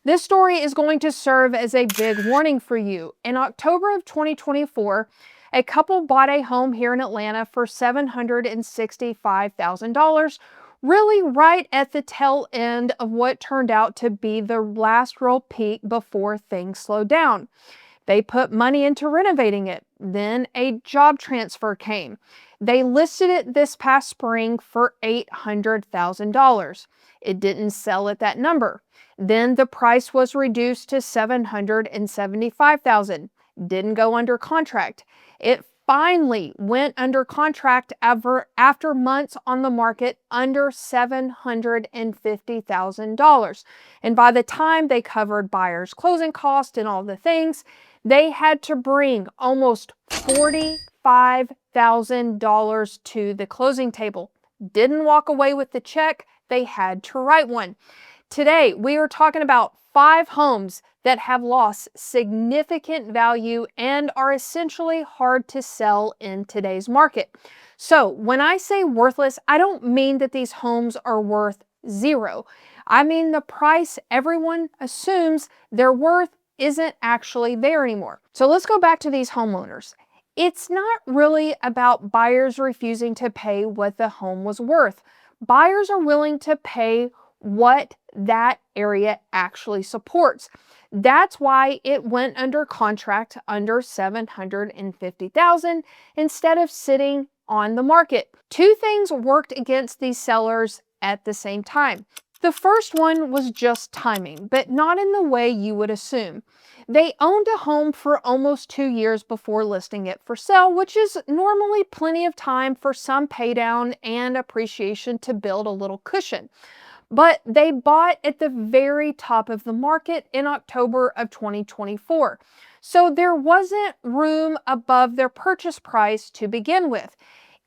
This story is going to serve as a big warning for you. In October of 2024, a couple bought a home here in Atlanta for $765,000, really right at the tail end of what turned out to be the last real peak before things slowed down. They put money into renovating it. Then a job transfer came. They listed it this past spring for $800,000. It didn't sell at that number. Then the price was reduced to $775,000. Didn't go under contract. It finally went under contract after months on the market under $750,000. And by the time they covered buyers' closing costs and all the things, they had to bring almost $45,000 to the closing table. Didn't walk away with the check, they had to write one. Today, we are talking about 5 homes that have lost significant value and are essentially hard to sell in today's market. So when I say worthless, I don't mean that these homes are worth zero. I mean the price everyone assumes they're worth isn't actually there anymore. So let's go back to these homeowners. It's not really about buyers refusing to pay what the home was worth. Buyers are willing to pay what that area actually supports. That's why it went under contract under $750,000 instead of sitting on the market. 2 things worked against these sellers at the same time. The first one was just timing, but not in the way you would assume. They owned a home for almost 2 years before listing it for sale, which is normally plenty of time for some paydown and appreciation to build a little cushion. But they bought at the very top of the market in October of 2024. So there wasn't room above their purchase price to begin with.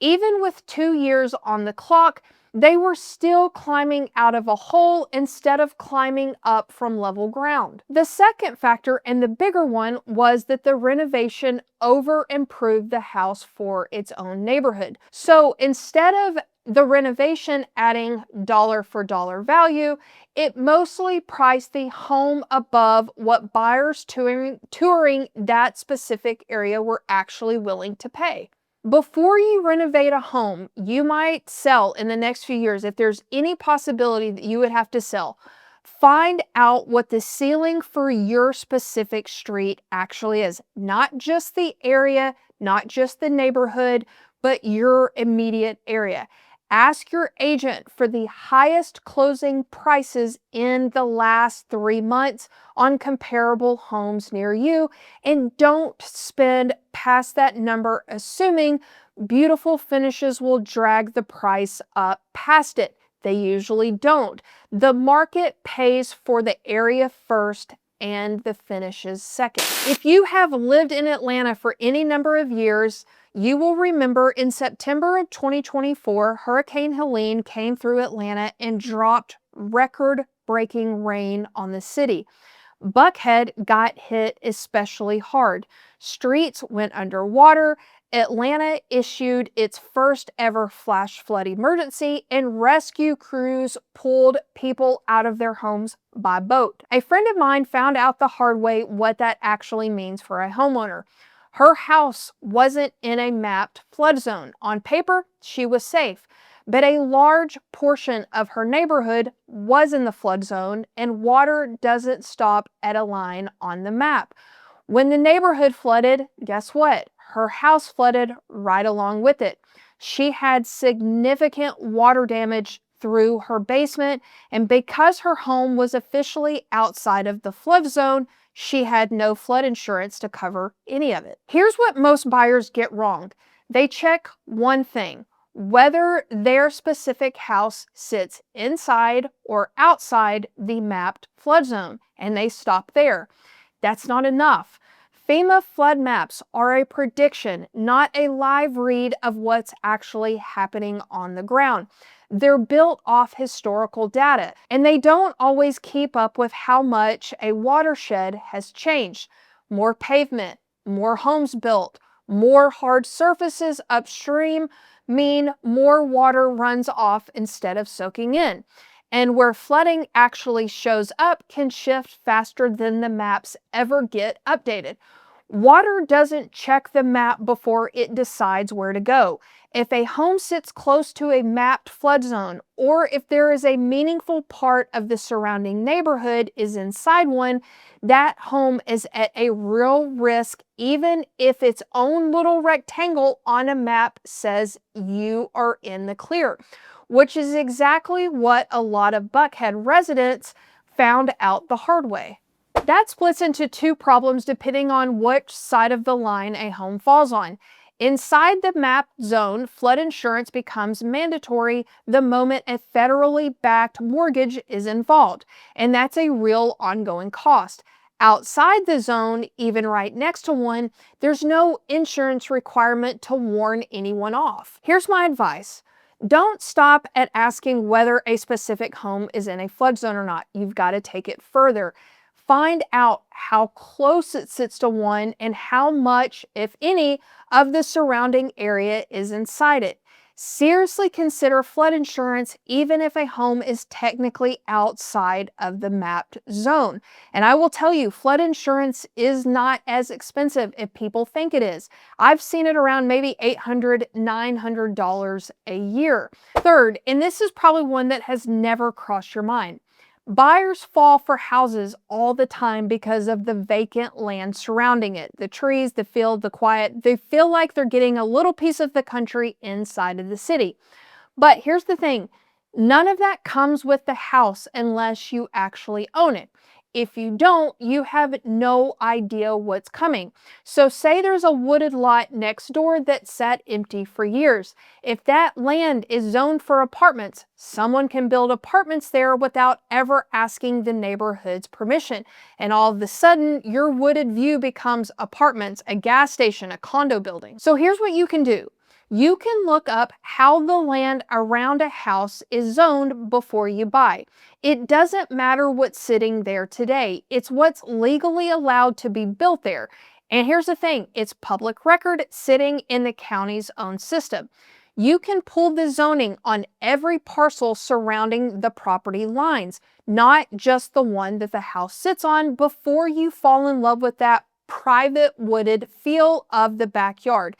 Even with 2 years on the clock, they were still climbing out of a hole instead of climbing up from level ground. The second factor, and the bigger one, was that the renovation over-improved the house for its own neighborhood. So instead of the renovation adding dollar for dollar value, it mostly priced the home above what buyers touring that specific area were actually willing to pay. Before you renovate a home you might sell in the next few years, if there's any possibility that you would have to sell, find out what the ceiling for your specific street actually is. Not just the area, not just the neighborhood, but your immediate area. Ask your agent for the highest closing prices in the last 3 months on comparable homes near you, and don't spend past that number assuming beautiful finishes will drag the price up past it. They usually don't. The market pays for the area first and the finishes second. If you have lived in Atlanta for any number of years, you will remember in September of 2024, Hurricane Helene came through Atlanta and dropped record-breaking rain on the city. Buckhead got hit especially hard. Streets went underwater. Atlanta issued its first ever flash flood emergency, and rescue crews pulled people out of their homes by boat. A friend of mine found out the hard way what that actually means for a homeowner. Her house wasn't in a mapped flood zone. On paper, she was safe, but a large portion of her neighborhood was in the flood zone, and water doesn't stop at a line on the map. When the neighborhood flooded, guess what? Her house flooded right along with it. She had significant water damage through her basement, and because her home was officially outside of the flood zone, she had no flood insurance to cover any of it. Here's what most buyers get wrong. They check one thing: whether their specific house sits inside or outside the mapped flood zone, and they stop there. That's not enough. FEMA flood maps are a prediction, not a live read of what's actually happening on the ground. They're built off historical data, and they don't always keep up with how much a watershed has changed. More pavement, more homes built, more hard surfaces upstream mean more water runs off instead of soaking in. And where flooding actually shows up can shift faster than the maps ever get updated. Water doesn't check the map before it decides where to go. If a home sits close to a mapped flood zone, or if there is a meaningful part of the surrounding neighborhood is inside one, that home is at a real risk, even if its own little rectangle on a map says you are in the clear, which is exactly what a lot of Buckhead residents found out the hard way. That splits into two problems depending on which side of the line a home falls on. Inside the map zone, flood insurance becomes mandatory the moment a federally backed mortgage is involved, and that's a real ongoing cost. Outside the zone, even right next to one, there's no insurance requirement to warn anyone off. Here's my advice. Don't stop at asking whether a specific home is in a flood zone or not. You've got to take it further. Find out how close it sits to one and how much, if any, of the surrounding area is inside it. Seriously consider flood insurance even if a home is technically outside of the mapped zone. And I will tell you, flood insurance is not as expensive if people think it is. I've seen it around maybe $800, $900 a year. Third, and this is probably one that has never crossed your mind, buyers fall for houses all the time because of the vacant land surrounding it. The trees, the field, the quiet. They feel like they're getting a little piece of the country inside of the city. But here's the thing. None of that comes with the house unless you actually own it. If you don't, you have no idea what's coming. So say there's a wooded lot next door that sat empty for years. If that land is zoned for apartments, someone can build apartments there without ever asking the neighborhood's permission. And all of a sudden, your wooded view becomes apartments, a gas station, a condo building. So here's what you can do. You can look up how the land around a house is zoned before you buy. It doesn't matter what's sitting there today. It's what's legally allowed to be built there. And here's the thing, it's public record sitting in the county's own system. You can pull the zoning on every parcel surrounding the property lines, not just the one that the house sits on, before you fall in love with that private wooded feel of the backyard.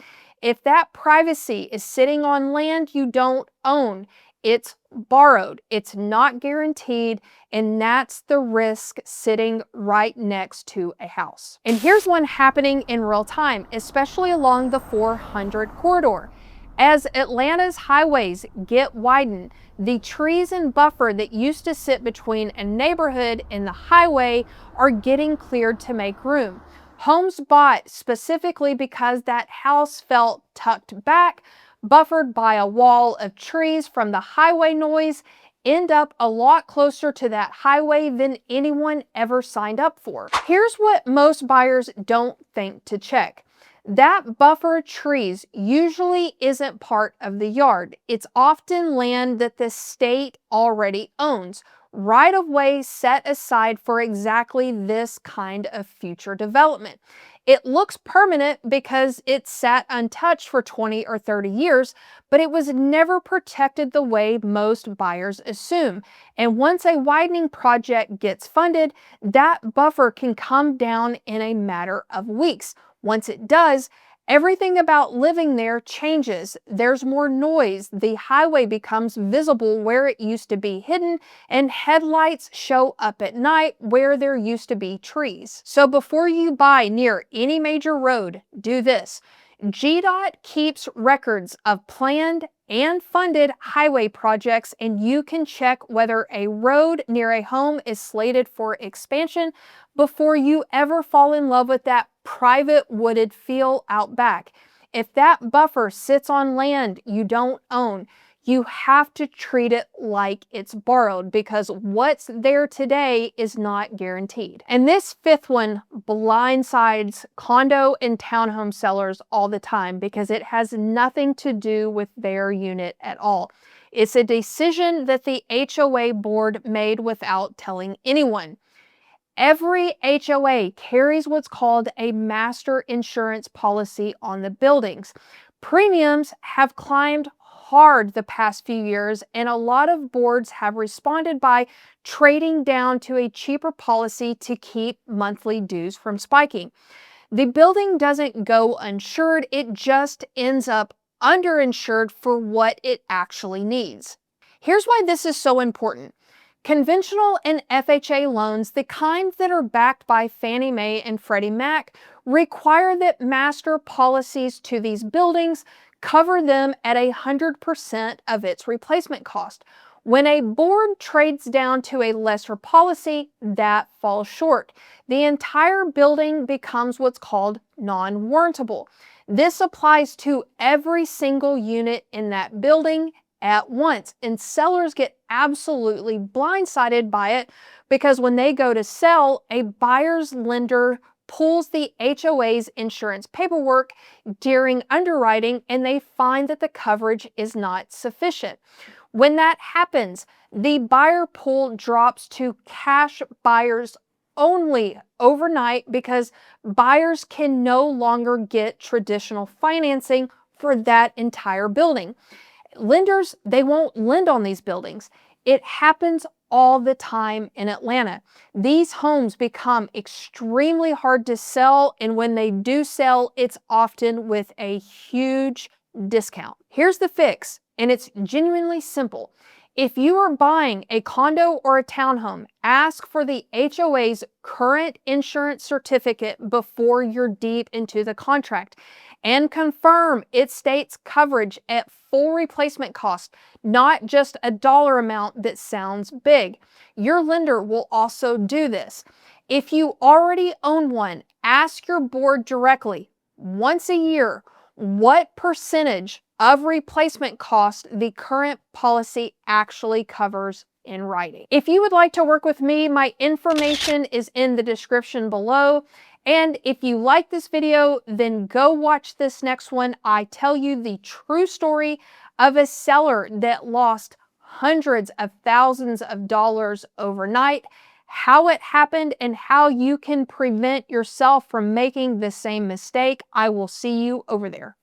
If that privacy is sitting on land you don't own, it's borrowed, it's not guaranteed, and that's the risk sitting right next to a house. And here's one happening in real time, especially along the 400 corridor. As Atlanta's highways get widened, the trees and buffer that used to sit between a neighborhood and the highway are getting cleared to make room. Homes bought specifically because that house felt tucked back, buffered by a wall of trees from the highway noise, end up a lot closer to that highway than anyone ever signed up for. Here's what most buyers don't think to check. That buffer trees usually isn't part of the yard. It's often land that the state already owns, right of way set aside for exactly this kind of future development. It looks permanent because it sat untouched for 20 or 30 years, but it was never protected the way most buyers assume. And once a widening project gets funded, that buffer can come down in a matter of weeks. Once it does, everything about living there changes. There's more noise, the highway becomes visible where it used to be hidden, and headlights show up at night where there used to be trees. So before you buy near any major road, do this. GDOT keeps records of planned and funded highway projects, and you can check whether a road near a home is slated for expansion before you ever fall in love with that private wooded feel out back. If that buffer sits on land you don't own, you have to treat it like it's borrowed, because what's there today is not guaranteed. And this fifth one blindsides condo and townhome sellers all the time because it has nothing to do with their unit at all. It's a decision that the HOA board made without telling anyone. Every HOA carries what's called a master insurance policy on the buildings. Premiums have climbed hard the past few years, and a lot of boards have responded by trading down to a cheaper policy to keep monthly dues from spiking. The building doesn't go insured, it just ends up underinsured for what it actually needs. Here's why this is so important. Conventional and FHA loans, the kind that are backed by Fannie Mae and Freddie Mac, require that master policies to these buildings cover them at 100% of its replacement cost. When a board trades down to a lesser policy, that falls short. The entire building becomes what's called non-warrantable. This applies to every single unit in that building at once, and sellers get absolutely blindsided by it because when they go to sell, a buyer's lender pulls the HOA's insurance paperwork during underwriting and they find that the coverage is not sufficient. When that happens, the buyer pool drops to cash buyers only overnight because buyers can no longer get traditional financing for that entire building. Lenders, they won't lend on these buildings. It happens all the time in Atlanta. These homes become extremely hard to sell, and when they do sell, it's often with a huge discount. Here's the fix, and it's genuinely simple. If you are buying a condo or a townhome, ask for the HOA's current insurance certificate before you're deep into the contract and confirm it states coverage at full replacement cost, not just a dollar amount that sounds big. Your lender will also do this. If you already own one, ask your board directly once a year what percentage of replacement cost the current policy actually covers in writing. If you would like to work with me, my information is in the description below. And if you like this video, then go watch this next one. I tell you the true story of a seller that lost hundreds of thousands of dollars overnight, how it happened, and how you can prevent yourself from making the same mistake. I will see you over there.